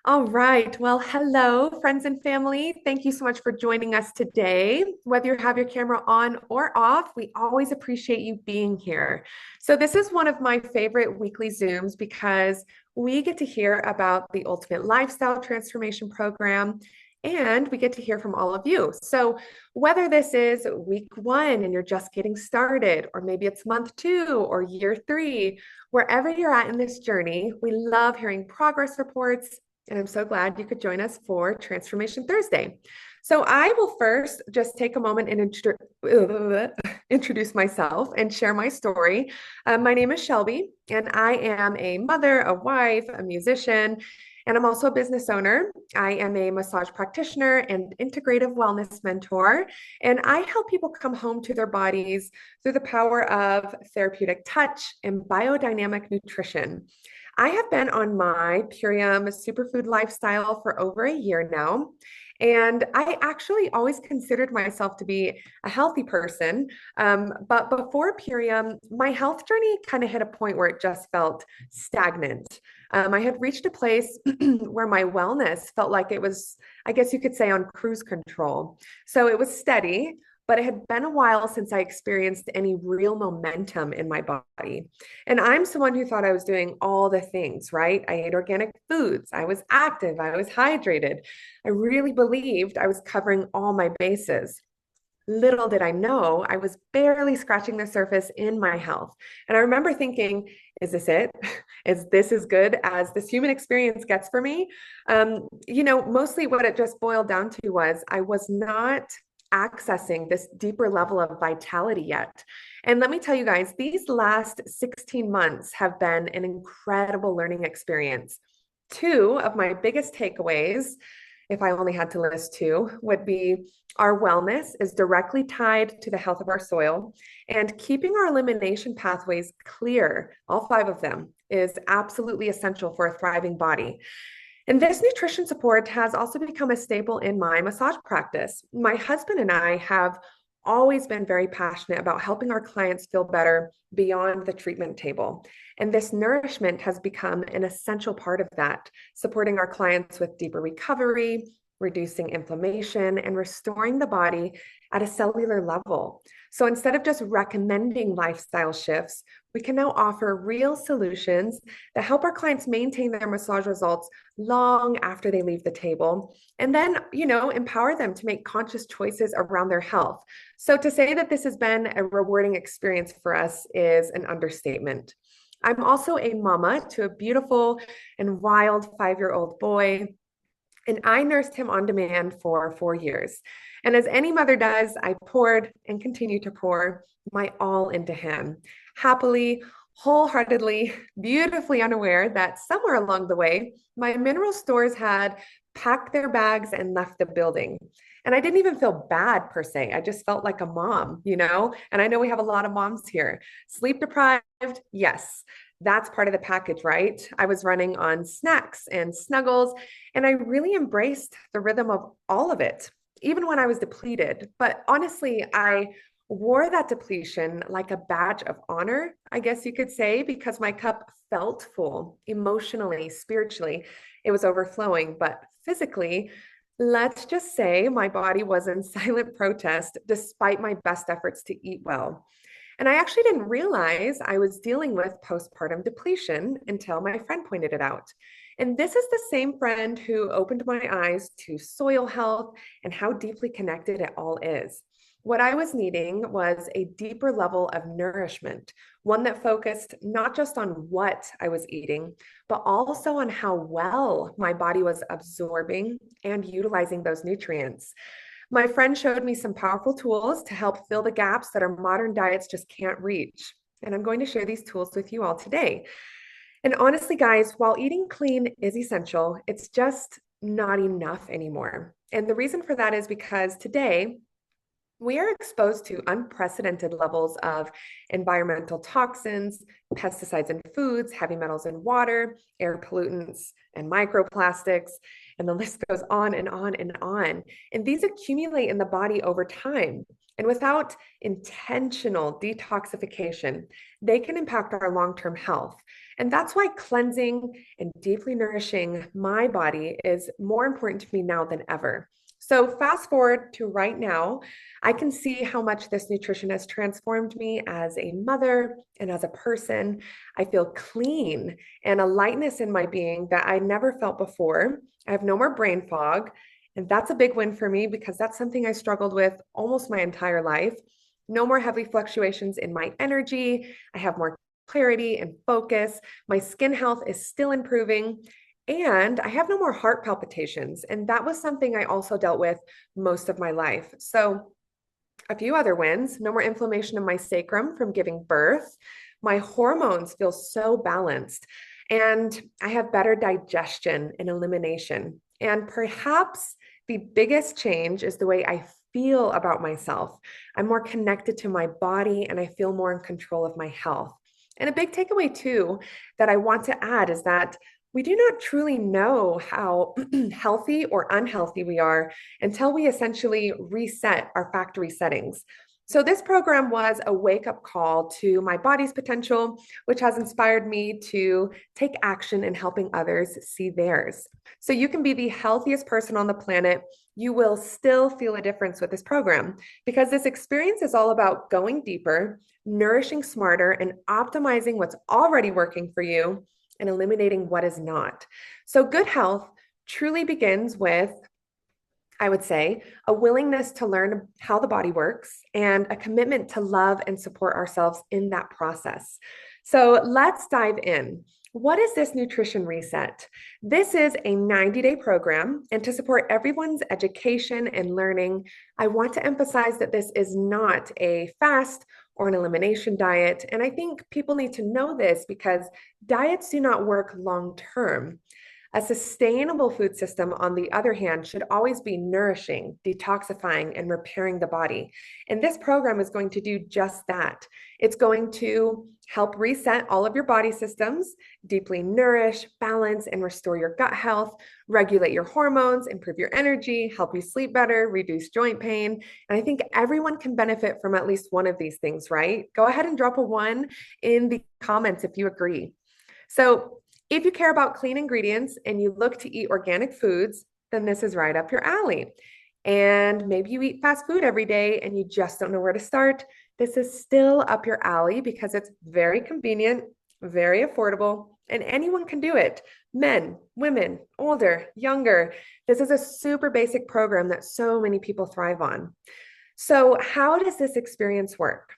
All right. Well, hello, friends and family. Thank you so much for joining us today. Whether you have your camera on or off, we always appreciate you being here. So, this is one of my favorite weekly Zooms because we get to hear about the Ultimate Lifestyle Transformation Program and we get to hear from all of you. So, whether this is week one and you're just getting started, or maybe it's month two or year three, wherever you're at in this journey, we love hearing progress reports and I'm so glad you could join us for Transformation Thursday. So, I will first just take a moment and introduce myself and share my story. My name is Shelby, and I am a mother, a wife, a musician, and I'm also a business owner. I am a massage practitioner and integrative wellness mentor, and I help people come home to their bodies through the power of therapeutic touch and biodynamic nutrition. I have been on my Purium superfood lifestyle for over a year now. And I actually always considered myself to be a healthy person. But before Purium, my health journey kind of hit a point where it just felt stagnant. I had reached a place where my wellness felt like it was, I guess you could say, on cruise control. So it was steady, but it had been a while since I experienced any real momentum in my body. And I'm someone who thought I was doing all the things, right? I ate organic foods, I was active, I was hydrated. I really believed I was covering all my bases. Little did I know, I was barely scratching the surface in my health. And I remember thinking, is this it? Is this as good as this human experience gets for me? Mostly what it just boiled down to was I was not accessing this deeper level of vitality yet. And let me tell you guys, these last 16 months have been an incredible learning experience. Two of my biggest takeaways, if I only had to list two, would be our wellness is directly tied to the health of our soil, and keeping our elimination pathways clear, all five of them, is absolutely essential for a thriving body. And this nutrition support has also become a staple in my massage practice. My husband and I have always been very passionate about helping our clients feel better beyond the treatment table. And this nourishment has become an essential part of that, supporting our clients with deeper recovery, reducing inflammation, and restoring the body at a cellular level. So instead of just recommending lifestyle shifts, we can now offer real solutions that help our clients maintain their massage results long after they leave the table, and then, empower them to make conscious choices around their health. So to say that this has been a rewarding experience for us is an understatement. I'm also a mama to a beautiful and wild 5-year-old boy, and I nursed him on demand for 4 years. And as any mother does, I poured and continue to pour my all into him, happily, wholeheartedly, beautifully unaware that somewhere along the way, my mineral stores had packed their bags and left the building. And I didn't even feel bad per se. I just felt like a mom. And I know we have a lot of moms here. Sleep deprived, yes, that's part of the package, right? I was running on snacks and snuggles, and I really embraced the rhythm of all of it, even when I was depleted. But honestly, I wore that depletion like a badge of honor, I guess you could say, because my cup felt full emotionally, spiritually. It was overflowing, but physically, let's just say my body was in silent protest despite my best efforts to eat well. And I actually didn't realize I was dealing with postpartum depletion until my friend pointed it out. And this is the same friend who opened my eyes to soil health and how deeply connected it all is. What I was needing was a deeper level of nourishment, one that focused not just on what I was eating, but also on how well my body was absorbing and utilizing those nutrients. My friend showed me some powerful tools to help fill the gaps that our modern diets just can't reach. And I'm going to share these tools with you all today. And honestly, guys, while eating clean is essential, it's just not enough anymore. And the reason for that is because today We are exposed to unprecedented levels of environmental toxins, pesticides in foods, heavy metals in water, air pollutants, and microplastics. And the list goes on and on and on. And these accumulate in the body over time. And without intentional detoxification, they can impact our long term health. And that's why cleansing and deeply nourishing my body is more important to me now than ever. So, fast forward to right now, I can see how much this nutrition has transformed me as a mother and as a person. I feel clean and a lightness in my being that I never felt before. I have no more brain fog. And that's a big win for me because that's something I struggled with almost my entire life. No more heavy fluctuations in my energy. I have more clarity and focus. My skin health is still improving. And I have no more heart palpitations. And that was something I also dealt with most of my life. So, a few other wins: no more inflammation in my sacrum from giving birth. My hormones feel so balanced. And I have better digestion and elimination. And perhaps the biggest change is the way I feel about myself. I'm more connected to my body and I feel more in control of my health. And a big takeaway, too, that I want to add is that we do not truly know how healthy or unhealthy we are until we essentially reset our factory settings. So, this program was a wake up call to my body's potential, which has inspired me to take action in helping others see theirs. So, you can be the healthiest person on the planet. You will still feel a difference with this program because this experience is all about going deeper, nourishing smarter, and optimizing what's already working for you and eliminating what is not. So, good health truly begins with, I would say, a willingness to learn how the body works and a commitment to love and support ourselves in that process. So, let's dive in. What is this nutrition reset? This is a 90-day program, and to support everyone's education and learning, I want to emphasize that this is not a fast or an elimination diet. And I think people need to know this because diets do not work long term. A sustainable food system, on the other hand, should always be nourishing, detoxifying, and repairing the body. And this program is going to do just that. It's going to help reset all of your body systems, deeply nourish, balance, and restore your gut health, regulate your hormones, improve your energy, help you sleep better, reduce joint pain. And I think everyone can benefit from at least one of these things, right? Go ahead and drop a one in the comments if you agree. So, if you care about clean ingredients and you look to eat organic foods, then this is right up your alley. And maybe you eat fast food every day and you just don't know where to start. This is still up your alley because it's very convenient, very affordable, and anyone can do it. Men, women, older, younger. This is a super basic program that so many people thrive on. So, how does this experience work?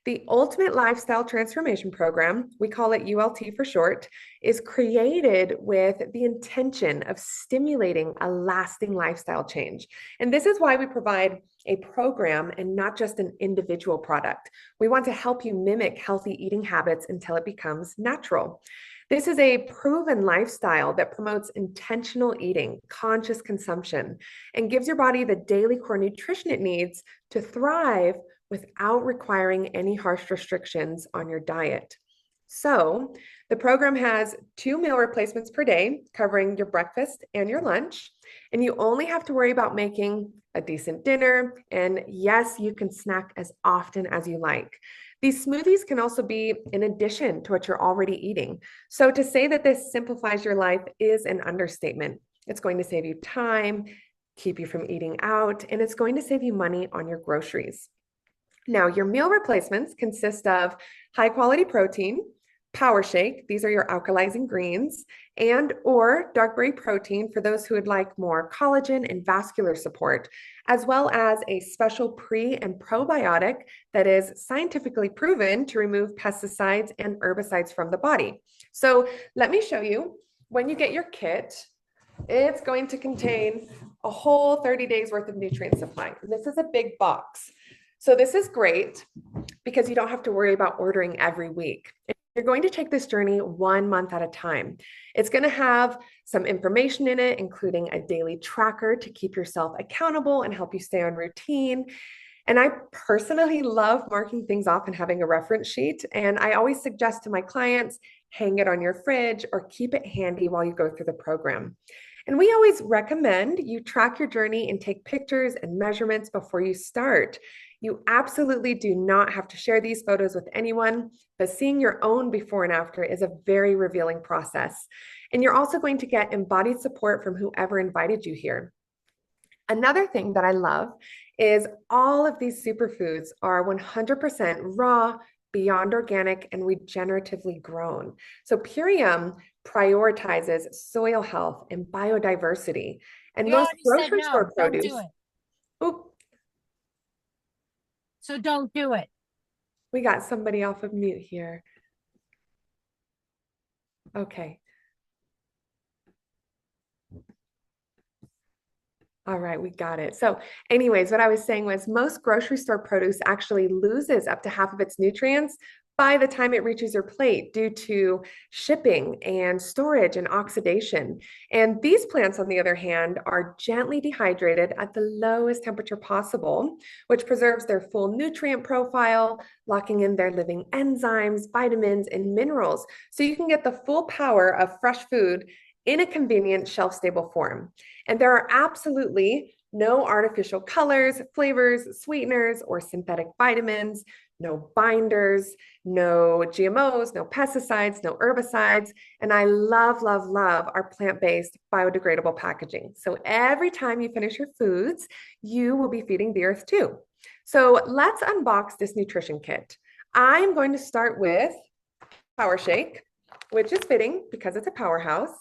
The Ultimate Lifestyle Transformation Program, we call it ULT for short, is created with the intention of stimulating a lasting lifestyle change. And this is why we provide a program and not just an individual product. We want to help you mimic healthy eating habits until it becomes natural. This is a proven lifestyle that promotes intentional eating, conscious consumption, and gives your body the daily core nutrition it needs to thrive without requiring any harsh restrictions on your diet. So, the program has 2 meal replacements per day, covering your breakfast and your lunch. And you only have to worry about making a decent dinner. And yes, you can snack as often as you like. These smoothies can also be in addition to what you're already eating. So, to say that this simplifies your life is an understatement. It's going to save you time, keep you from eating out, and it's going to save you money on your groceries. Now, your meal replacements consist of high quality protein, Power Shake, these are your alkalizing greens, and or dark berry protein for those who would like more collagen and vascular support, as well as a special pre and probiotic that is scientifically proven to remove pesticides and herbicides from the body. So let me show you. When you get your kit, it's going to contain a whole 30 days worth of nutrient supply. This is a big box. So this is great because you don't have to worry about ordering every week. You're going to take this journey 1 month at a time. It's going to have some information in it, including a daily tracker to keep yourself accountable and help you stay on routine. And I personally love marking things off and having a reference sheet. And I always suggest to my clients, hang it on your fridge or keep it handy while you go through the program. And we always recommend you track your journey and take pictures and measurements before you start. You absolutely do not have to share these photos with anyone, but seeing your own before and after is a very revealing process. And you're also going to get embodied support from whoever invited you here. Another thing that I love is all of these superfoods are 100% raw, beyond organic, and regeneratively grown. So Purium prioritizes soil health and biodiversity. And You most already said grocery no, store don't do produce, it. oh, So don't do it. we got somebody off of mute here. Okay. All right, we got it. So anyways, what I was saying was most grocery store produce actually loses up to half of its nutrients by the time it reaches your plate due to shipping and storage and oxidation. And these plants, on the other hand, are gently dehydrated at the lowest temperature possible, which preserves their full nutrient profile, locking in their living enzymes, vitamins, and minerals. So you can get the full power of fresh food in a convenient shelf-stable form. And there are absolutely no artificial colors, flavors, sweeteners, or synthetic vitamins, no binders, no GMOs, no pesticides, no herbicides. And I love, love, love our plant-based biodegradable packaging. So every time you finish your foods, you will be feeding the earth too. So let's unbox this nutrition kit. I'm going to start with Power Shake, which is fitting because it's a powerhouse.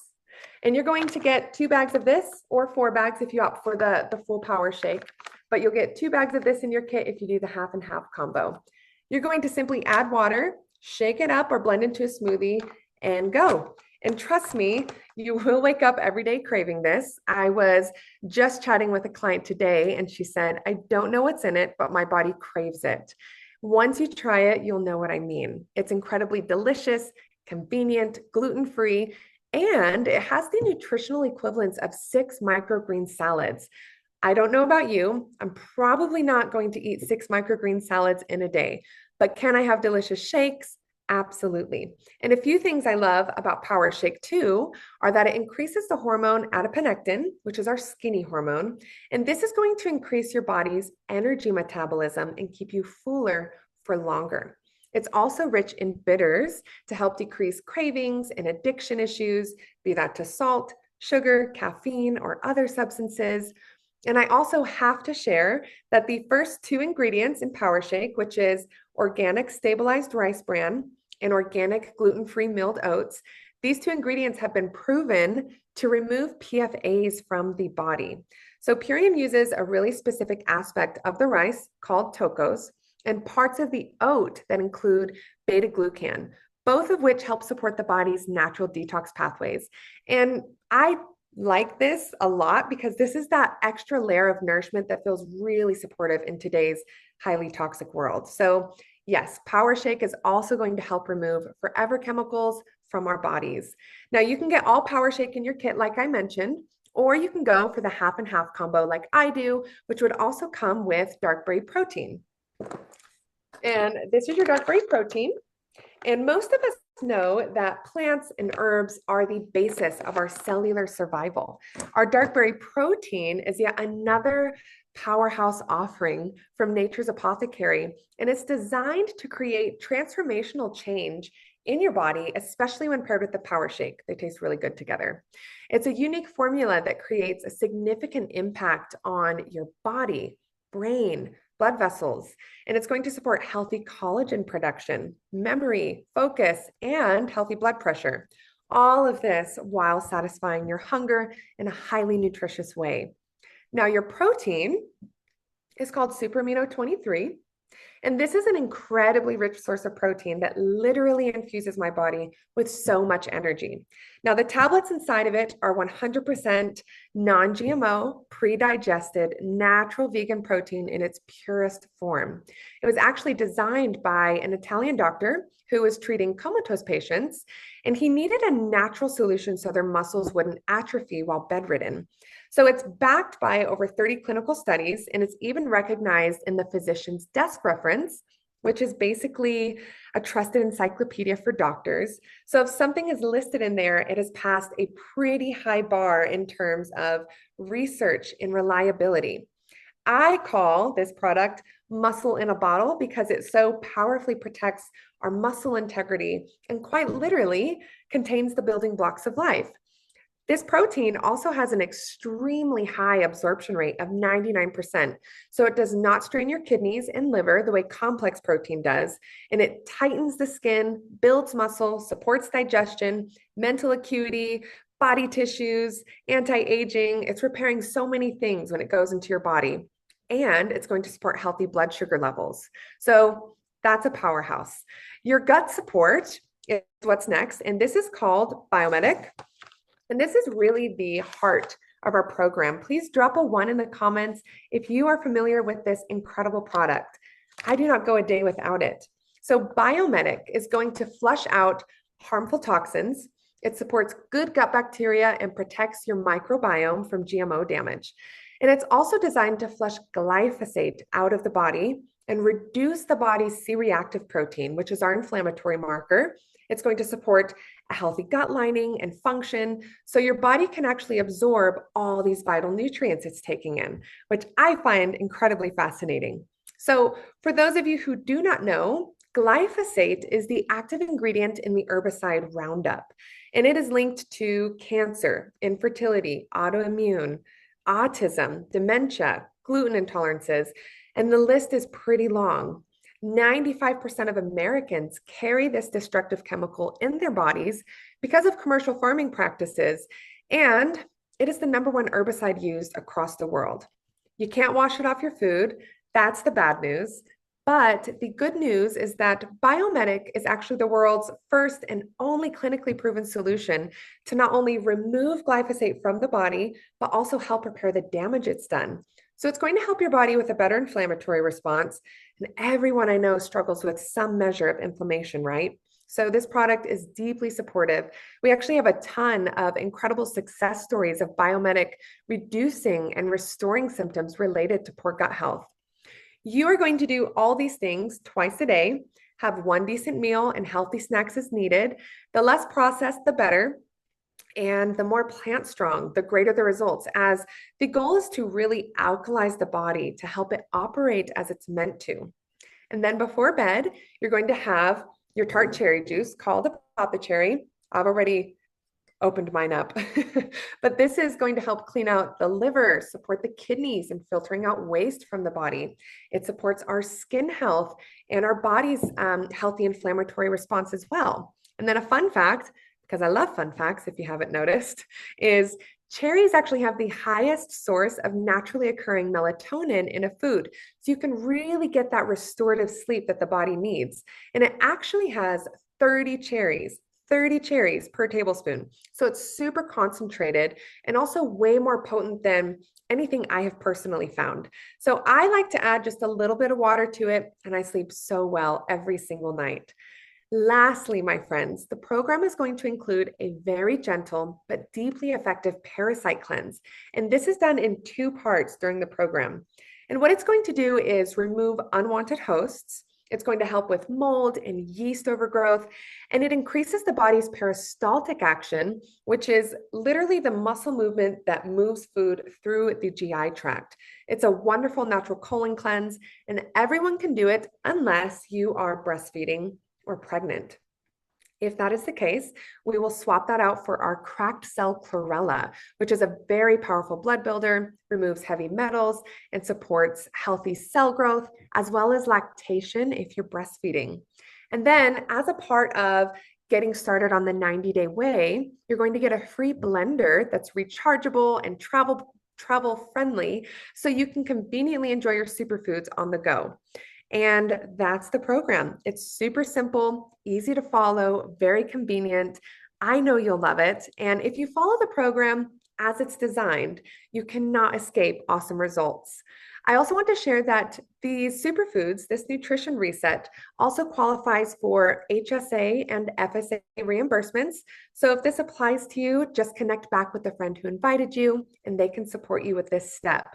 And you're going to get 2 bags of this or 4 bags if you opt for the full Power Shake. But you'll get 2 bags of this in your kit if you do the half and half combo. You're going to simply add water, shake it up or blend into a smoothie, and go. And trust me, you will wake up every day craving this. I was just chatting with a client today, and she said, I don't know what's in it, but my body craves it. Once you try it, you'll know what I mean. It's incredibly delicious, convenient, gluten-free, and it has the nutritional equivalence of 6 microgreen salads. I don't know about you. I'm probably not going to eat 6 microgreen salads in a day, but can I have delicious shakes? Absolutely. And a few things I love about Power Shake too are that it increases the hormone adiponectin, which is our skinny hormone. And this is going to increase your body's energy metabolism and keep you fuller for longer. It's also rich in bitters to help decrease cravings and addiction issues, be that to salt, sugar, caffeine, or other substances. And I also have to share that the first 2 ingredients in Power Shake, which is organic stabilized rice bran and organic gluten-free milled oats, these 2 ingredients have been proven to remove PFAs from the body. So Purium uses a really specific aspect of the rice called tocose and parts of the oat that include beta glucan, both of which help support the body's natural detox pathways. And I like this a lot because this is that extra layer of nourishment that feels really supportive in today's highly toxic world. So yes, Power Shake is also going to help remove forever chemicals from our bodies. Now you can get all Power Shake in your kit, like I mentioned, or you can go for the half and half combo like I do, which would also come with dark berry protein. And this is your dark berry protein. And most of us know that plants and herbs are the basis of our cellular survival. Our dark berry protein is yet another powerhouse offering from Nature's Apothecary, and it's designed to create transformational change in your body, especially when paired with the Power Shake. They taste really good together. It's a unique formula that creates a significant impact on your body, brain, blood vessels, and it's going to support healthy collagen production, memory, focus, and healthy blood pressure. All of this while satisfying your hunger in a highly nutritious way. Now, your protein is called Super Amino 23. And this is an incredibly rich source of protein that literally infuses my body with so much energy. Now, the tablets inside of it are 100% non-GMO, pre-digested, natural vegan protein in its purest form. It was actually designed by an Italian doctor who was treating comatose patients, and he needed a natural solution so their muscles wouldn't atrophy while bedridden. So it's backed by over 30 clinical studies, and it's even recognized in the physician's desk reference, which is basically a trusted encyclopedia for doctors. So if something is listed in there, it has passed a pretty high bar in terms of research and reliability. I call this product muscle in a bottle because it so powerfully protects our muscle integrity and quite literally contains the building blocks of life. This protein also has an extremely high absorption rate of 99%. So it does not strain your kidneys and liver the way complex protein does. And it tightens the skin, builds muscle, supports digestion, mental acuity, body tissues, anti-aging. It's repairing so many things when it goes into your body. And it's going to support healthy blood sugar levels. So that's a powerhouse. Your gut support is what's next. And this is called Biomedic. And this is really the heart of our program. Please drop a 1 in the comments if you are familiar with this incredible product. I do not go a day without it. So Biomedic is going to flush out harmful toxins. It supports good gut bacteria and protects your microbiome from GMO damage. And it's also designed to flush glyphosate out of the body and reduce the body's C-reactive protein, which is our inflammatory marker. It's going to support a healthy gut lining and function, so your body can actually absorb all these vital nutrients it's taking in, which I find incredibly fascinating. So for those of you who do not know, glyphosate is the active ingredient in the herbicide Roundup, and it is linked to cancer, infertility, autoimmune, autism, dementia, gluten intolerances, and the list is pretty long. 95% of Americans carry this destructive chemical in their bodies because of commercial farming practices, and it is the #1 herbicide used across the world. You can't wash it off your food. That's the bad news. But the good news is that Biomedic is actually the world's first and only clinically proven solution to not only remove glyphosate from the body, but also help repair the damage it's done. So it's going to help your body with a better inflammatory response. And everyone I know struggles with some measure of inflammation, right? So this product is deeply supportive. We actually have a ton of incredible success stories of Biomedic reducing and restoring symptoms related to poor gut health. You are going to do all these things twice a day, have one decent meal and healthy snacks as needed. The less processed, the better. And the more plant strong, the greater the results, as the goal is to really alkalize the body to help it operate as it's meant to. And then before bed, you're going to have your tart cherry juice called Apothecary. I've already opened mine up, but this is going to help clean out the liver, support the kidneys and filtering out waste from the body. It supports our skin health and our body's healthy inflammatory response as well. And then a fun fact, because I love fun facts, if you haven't noticed, is cherries actually have the highest source of naturally occurring melatonin in a food. So you can really get that restorative sleep that the body needs. And it actually has 30 cherries per tablespoon. So it's super concentrated and also way more potent than anything I have personally found. So I like to add just a little bit of water to it, and I sleep so well every single night. Lastly, my friends, the program is going to include a very gentle but deeply effective parasite cleanse. And this is done in 2 parts during the program. And what it's going to do is remove unwanted hosts. It's going to help with mold and yeast overgrowth, and it increases the body's peristaltic action, which is literally the muscle movement that moves food through the GI tract. It's a wonderful natural colon cleanse, and everyone can do it unless you are breastfeeding or pregnant. If that is the case, we will swap that out for our cracked cell chlorella, which is a very powerful blood builder, removes heavy metals, and supports healthy cell growth, as well as lactation if you're breastfeeding. And then as a part of getting started on the 90-day way, you're going to get a free blender that's rechargeable and travel friendly, so you can conveniently enjoy your superfoods on the go. And that's the program. It's super simple, easy to follow, very convenient. I know you'll love it. And if you follow the program as it's designed, you cannot escape awesome results. I also want to share that these superfoods, this nutrition reset, also qualifies for HSA and FSA reimbursements. So if this applies to you, just connect back with the friend who invited you and they can support you with this step.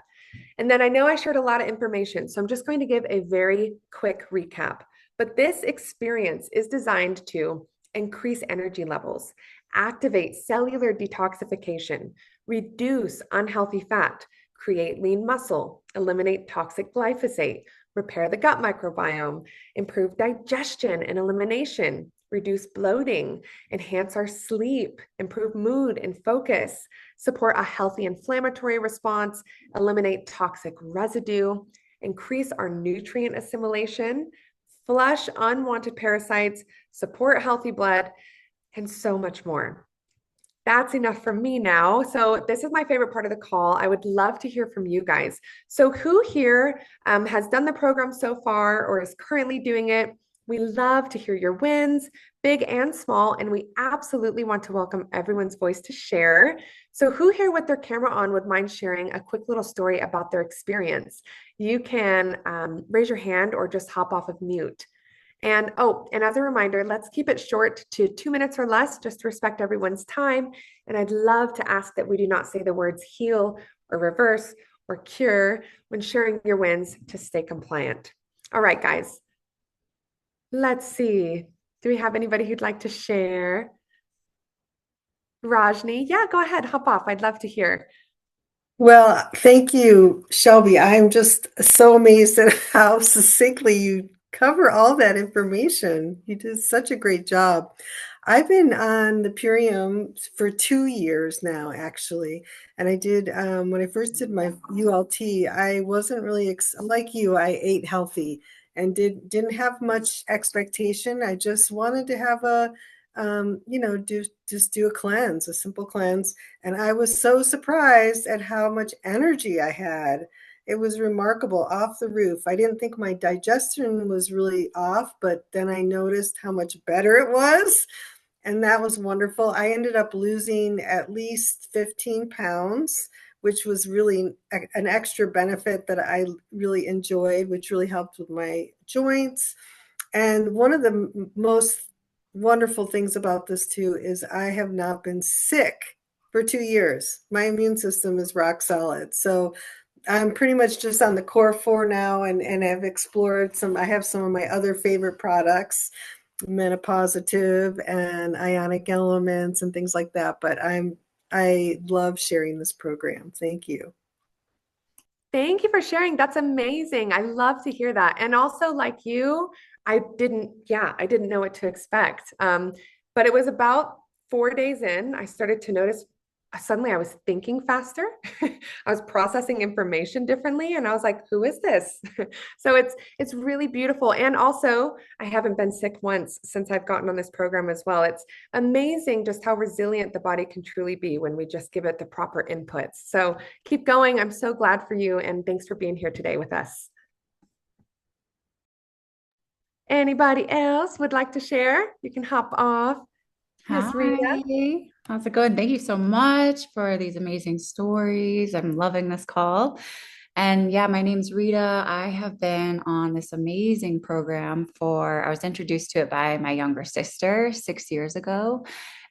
And then I know I shared a lot of information, so I'm just going to give a very quick recap. But this experience is designed to increase energy levels, activate cellular detoxification, reduce unhealthy fat, create lean muscle, eliminate toxic glyphosate, repair the gut microbiome, improve digestion and elimination, reduce bloating, enhance our sleep, improve mood and focus, support a healthy inflammatory response, eliminate toxic residue, increase our nutrient assimilation, flush unwanted parasites, support healthy blood, and so much more. That's enough for me now. So this is my favorite part of the call. I would love to hear from you guys. So who here has done the program so far or is currently doing it? We love to hear your wins, big and small, and we absolutely want to welcome everyone's voice to share. So who here with their camera on would mind sharing a quick little story about their experience? You can raise your hand or just hop off of mute. And and as a reminder, let's keep it short to 2 minutes or less, just to respect everyone's time. And I'd love to ask that we do not say the words heal or reverse or cure when sharing your wins to stay compliant. All right, guys, let's see. Do we have anybody who'd like to share? Rajni, yeah, go ahead, hop off. I'd love to hear. Well, thank you, Shelby. I'm just so amazed at how succinctly you cover all that information. You did such a great job. I've been on the Purium for 2 years now, actually. And I did, when I first did my ULT, I wasn't really, like you, I ate healthy and didn't have much expectation. I just wanted to have just do a cleanse, a simple cleanse. And I was so surprised at how much energy I had. It was remarkable, off the roof. I didn't think my digestion was really off, but then I noticed how much better it was. And that was wonderful. I ended up losing at least 15 pounds, which was really an extra benefit that I really enjoyed, which really helped with my joints. And one of the most wonderful things about this too is I have not been sick for 2 years. My immune system is rock solid. So I'm pretty much just on the core four now and have explored I have some of my other favorite products, Menopositive and Ionic Elements and things like that. But I love sharing this program. Thank you. Thank you for sharing. That's amazing. I love to hear that. And also, like you, I didn't know what to expect. But it was about 4 days in, I started to notice suddenly I was thinking faster. I was processing information differently, and I was like, "Who is this?" So it's really beautiful. And also, I haven't been sick once since I've gotten on this program as well. It's amazing just how resilient the body can truly be when we just give it the proper inputs. So keep going. I'm so glad for you, and thanks for being here today with us. Anybody else would like to share? You can hop off. Miss Rita. Hi, how's it going? Thank you so much for these amazing stories. I'm loving this call. And yeah, my name's Rita. I have been on this amazing program I was introduced to it by my younger sister 6 years ago.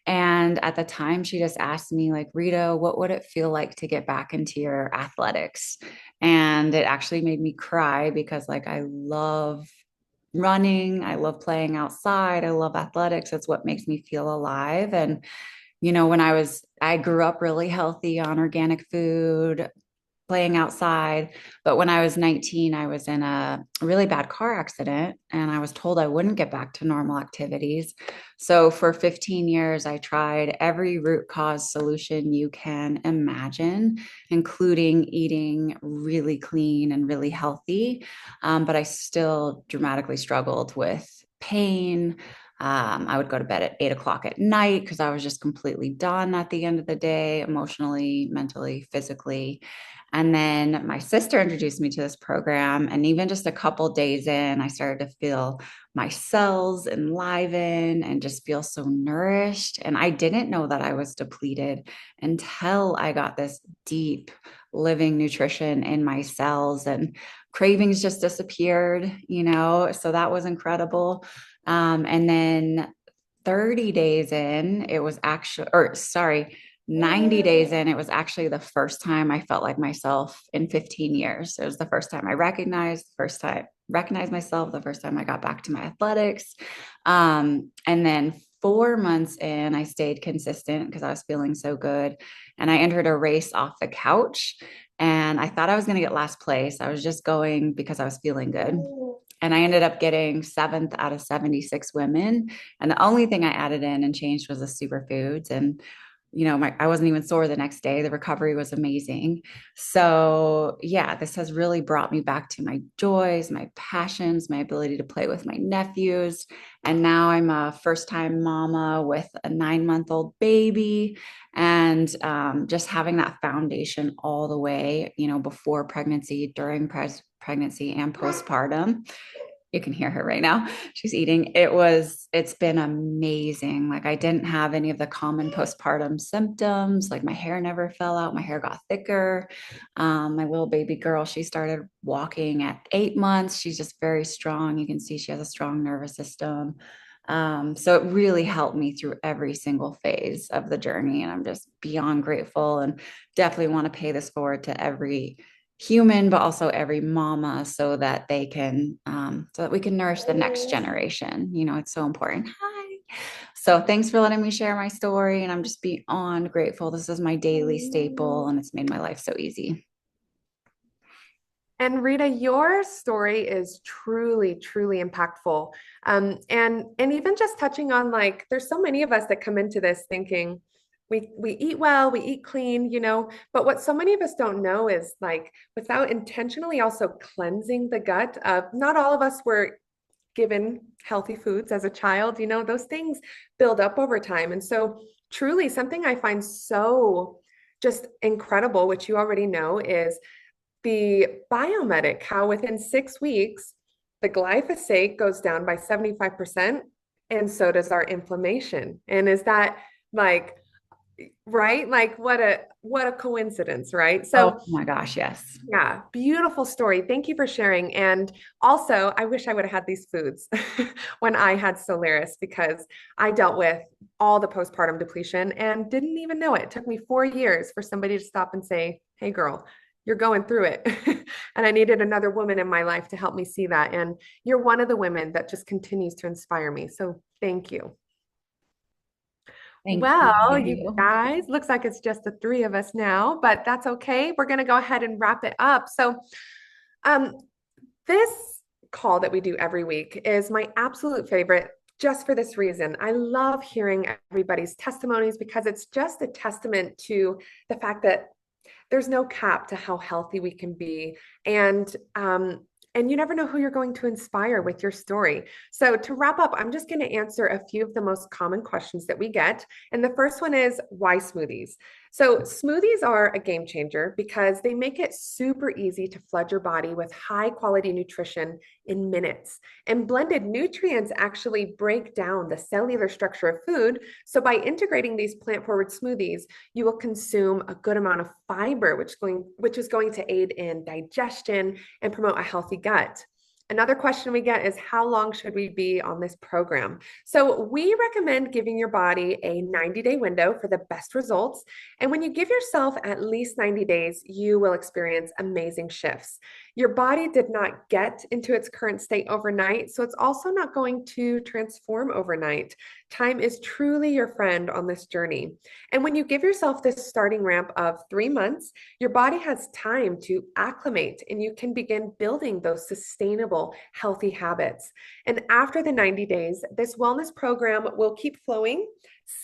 And at the time, she just asked me, like, Rita, what would it feel like to get back into your athletics? And it actually made me cry because, like, I love running. I love playing outside. I love athletics. It's what makes me feel alive. And, I grew up really healthy on organic food, playing outside. But when I was 19, I was in a really bad car accident and I was told I wouldn't get back to normal activities. So for 15 years, I tried every root cause solution you can imagine, including eating really clean and really healthy. But I still dramatically struggled with pain, I would go to bed at 8 o'clock at night because I was just completely done at the end of the day, emotionally, mentally, physically. And then my sister introduced me to this program. And even just a couple days in, I started to feel my cells enliven and just feel so nourished. And I didn't know that I was depleted until I got this deep living nutrition in my cells, and cravings just disappeared, so that was incredible. And then 30 days in, it was actually, or sorry, 90 days in, it was actually the first time I felt like myself in 15 years. It was the first time I recognized myself, the first time I got back to my athletics. And then 4 months in, I stayed consistent because I was feeling so good. And I entered a race off the couch, and I thought I was going to get last place. I was just going because I was feeling good. And I ended up getting seventh out of 76 women. And the only thing I added in and changed was the superfoods. And, I wasn't even sore the next day. The recovery was amazing. So, yeah, this has really brought me back to my joys, my passions, my ability to play with my nephews. And now I'm a first time mama with a 9-month-old baby. And just having that foundation all the way, before pregnancy, during pregnancy, and postpartum. You can hear her right now. She's eating. It's been amazing. Like, I didn't have any of the common postpartum symptoms. Like, my hair never fell out. My hair got thicker. My little baby girl, she started walking at 8 months. She's just very strong. You can see she has a strong nervous system. So it really helped me through every single phase of the journey. And I'm just beyond grateful, and definitely want to pay this forward to every human, but also every mama, so that so that we can nourish the next generation. It's so important. Hi. So thanks for letting me share my story. And I'm just beyond grateful. This is my daily staple, and it's made my life so easy. And Rita, your story is truly, truly impactful. And even just touching on, like, there's so many of us that come into this thinking we eat well, we eat clean, but what so many of us don't know is, like, without intentionally also cleansing the gut. Not all of us were given healthy foods as a child. Those things build up over time. And so truly something I find so just incredible, which you already know, is the biomedic, how within 6 weeks, the glyphosate goes down by 75%, and so does our inflammation. And is that, like, right? Like, what a coincidence, right? So, Oh my gosh, yes. yeah, beautiful story. Thank you for sharing. And also, I wish I would have had these foods when I had Solaris, because I dealt with all the postpartum depletion and didn't even know it. It took me 4 years for somebody to stop and say, "Hey, girl, you're going through it." And I needed another woman in my life to help me see that. And you're one of the women that just continues to inspire me. So thank you. Thank Well, you you. guys, looks like it's just the three of us now, but that's okay. We're going to go ahead and wrap it up. So, um, this call that we do every week is my absolute favorite, just for this reason. I love hearing everybody's testimonies because it's just a testament to the fact that there's no cap to how healthy we can be. And you never know who you're going to inspire with your story. So to wrap up, I'm just going to answer a few of the most common questions that we get. And the first one is, why smoothies? So smoothies are a game changer because they make it super easy to flood your body with high quality nutrition in minutes. And blended nutrients actually break down the cellular structure of food. So by integrating these plant-forward smoothies, you will consume a good amount of fiber, which is going to aid in digestion and promote a healthy gut. Another question we get is, how long should we be on this program? So we recommend giving your body a 90-day window for the best results. And when you give yourself at least 90 days, you will experience amazing shifts. Your body did not get into its current state overnight, so it's also not going to transform overnight. Time is truly your friend on this journey. And when you give yourself this starting ramp of 3 months, your body has time to acclimate, and you can begin building those sustainable, healthy habits. And after the 90 days, this wellness program will keep flowing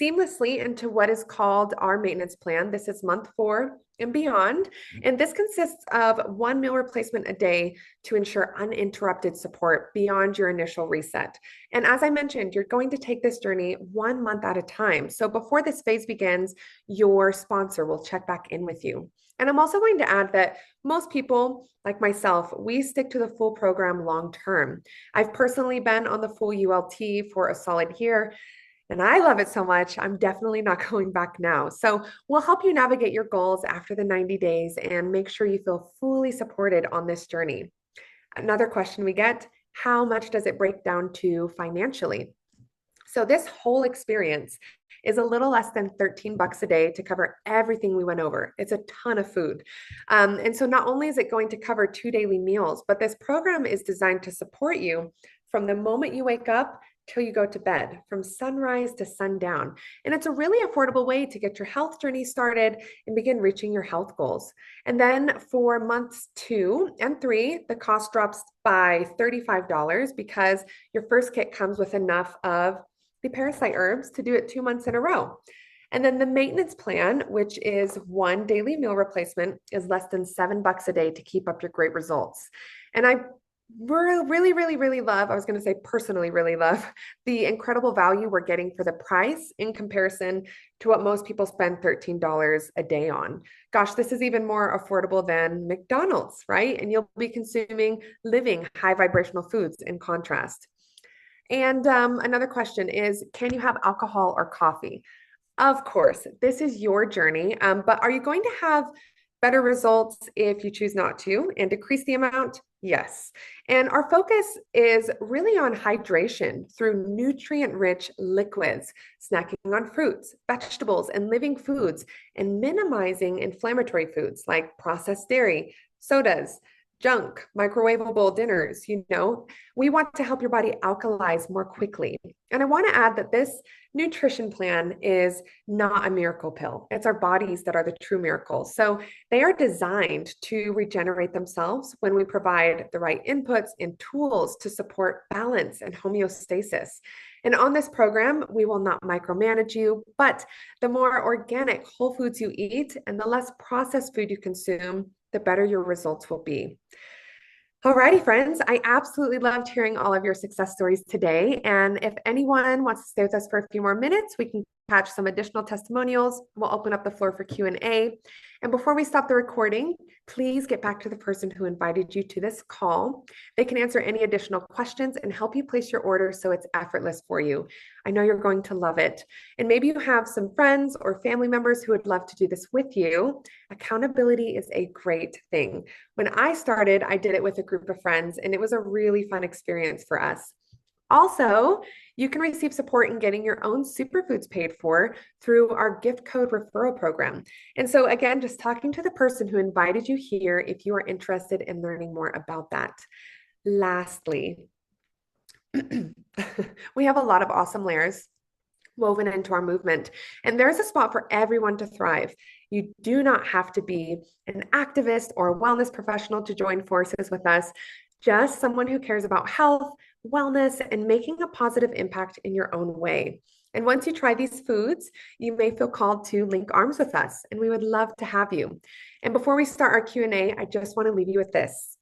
seamlessly into what is called our maintenance plan. This is month 4 and beyond. And this consists of 1 meal replacement a day to ensure uninterrupted support beyond your initial reset. And as I mentioned, you're going to take this journey 1 month at a time. So before this phase begins, your sponsor will check back in with you. And I'm also going to add that most people, like myself, we stick to the full program long term. I've personally been on the full ULT for a solid year, and I love it so much, I'm definitely not going back now. So we'll help you navigate your goals after the 90 days and make sure you feel fully supported on this journey. Another question we get, how much does it break down to financially? So this whole experience is a little less than 13 bucks a day to cover everything we went over. It's a ton of food. And so not only is it going to cover 2 daily meals, but this program is designed to support you from the moment you wake up till you go to bed, from sunrise to sundown. And it's a really affordable way to get your health journey started and begin reaching your health goals. And then for months 2 and 3, the cost drops by $35 because your first kit comes with enough of the parasite herbs to do it 2 months in a row. And then the maintenance plan, which is 1 daily meal replacement, is less than $7 a day to keep up your great results. And I really love, I was going to say personally really love the incredible value we're getting for the price in comparison to what most people spend $13 a day on. Gosh, this is even more affordable than McDonald's, right? And you'll be consuming living high vibrational foods in contrast. And another question is, can you have alcohol or coffee? Of course, this is your journey, but are you going to have better results if you choose not to and decrease the amount? Yes. And our focus is really on hydration through nutrient-rich liquids, snacking on fruits, vegetables, and living foods, and minimizing inflammatory foods like processed dairy, sodas, junk, microwavable dinners. We want to help your body alkalize more quickly. And I want to add that this nutrition plan is not a miracle pill. It's our bodies that are the true miracles. So they are designed to regenerate themselves when we provide the right inputs and tools to support balance and homeostasis. And on this program, we will not micromanage you, but the more organic whole foods you eat and the less processed food you consume, the better your results will be. Alrighty, friends, I absolutely loved hearing all of your success stories today. And if anyone wants to stay with us for a few more minutes, we can catch some additional testimonials. We'll open up the floor for Q&A. And before we stop the recording, please get back to the person who invited you to this call. They can answer any additional questions and help you place your order so it's effortless for you. I know you're going to love it. And maybe you have some friends or family members who would love to do this with you. Accountability is a great thing. When I started, I did it with a group of friends, and it was a really fun experience for us. Also, you can receive support in getting your own superfoods paid for through our gift code referral program. And so again, just talking to the person who invited you here if you are interested in learning more about that. Lastly, we have a lot of awesome layers woven into our movement, and there's a spot for everyone to thrive. You do not have to be an activist or a wellness professional to join forces with us, just someone who cares about health, wellness, and making a positive impact in your own way. And once you try these foods, you may feel called to link arms with us, and we would love to have you. And before we start our Q&A, I just want to leave you with this.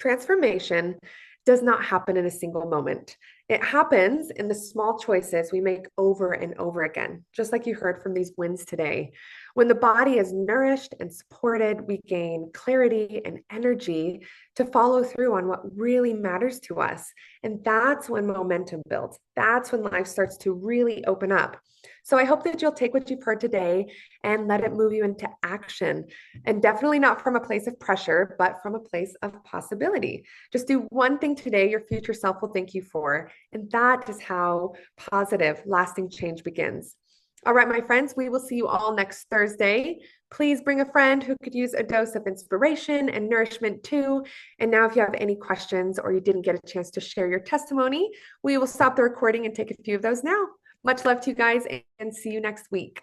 Transformation does not happen in a single moment. It happens in the small choices we make over and over again, just like you heard from these wins today. When the body is nourished and supported, we gain clarity and energy to follow through on what really matters to us. And that's when momentum builds. That's when life starts to really open up. So I hope that you'll take what you've heard today and let it move you into action. And definitely not from a place of pressure, but from a place of possibility. Just do one thing today your future self will thank you for. And that is how positive, lasting change begins. All right, my friends, we will see you all next Thursday. Please bring a friend who could use a dose of inspiration and nourishment too. And now if you have any questions or you didn't get a chance to share your testimony, we will stop the recording and take a few of those now. Much love to you guys, and see you next week.